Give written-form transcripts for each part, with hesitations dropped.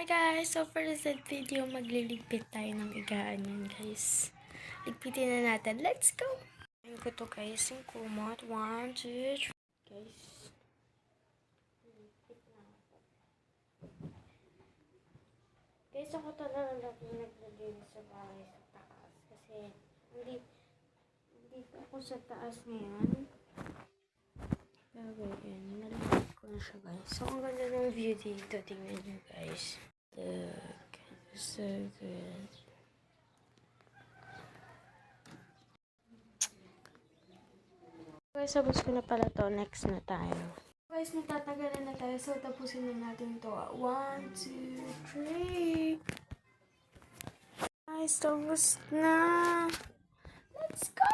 Hi guys! So for this video, magliligpit tayo ng igaan yan guys. Ligpitin na natin. Let's go! Ayun ko to guys, yung kumot. 1, 2, 3. Guys. Ligpit na ako. Guys, ako talaga naglagay sa bahay sa taas. Kasi, dito ako sa taas ngayon. Gagawin. Nalagay ko na siya guys. So, ang ganda ng view dito. Tingnan nyo guys. Look. So good. Guys, sabos ko na pala to. Next na tayo. Guys, magtatagalan na tayo. So, tapusin na natin to. 1, 2, 3. Guys, tapos na. Let's go!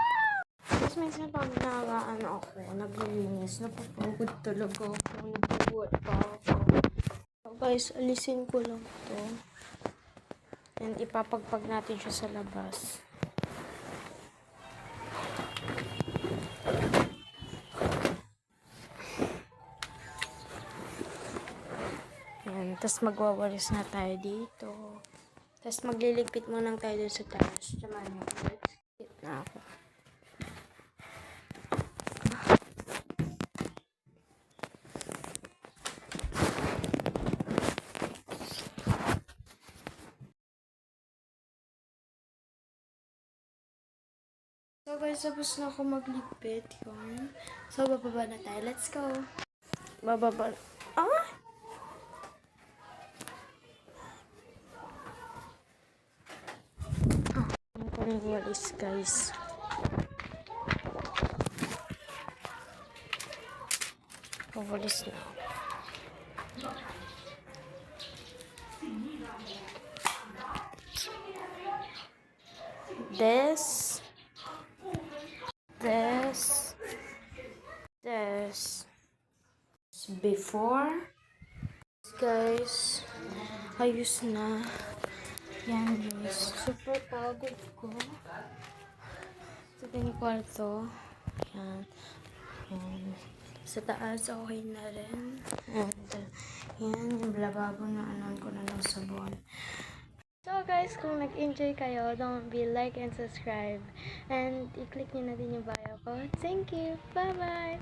Guys, minsan pag ako, naglilinis, napapagod talaga ako. Nabubuhat pa ako. So, guys, alisin ko lang to. And ipapagpag natin siya sa labas. Ayan. Tapos magwawalis na tayo dito. Tapos magliligpit mo lang tayo dun sa taas. Tama niyo. Ligpit na ako. So guys, tapos na ako magligpit. Yun. So, bababa na tayo. Let's go. Bababa. Ah! Ano ko yung walis, guys. Walis na. This. Before. Guys, ayos na. Yan guys. Super pagod ko. Sa ating kwarto. Yan. Sa taas, okay na rin. And, yan, yung lababo na anon ko na ng sabon. So guys, kung nag-enjoy kayo, don't be like and subscribe. And i-click nyo na din yung bio ko. Thank you! Bye-bye!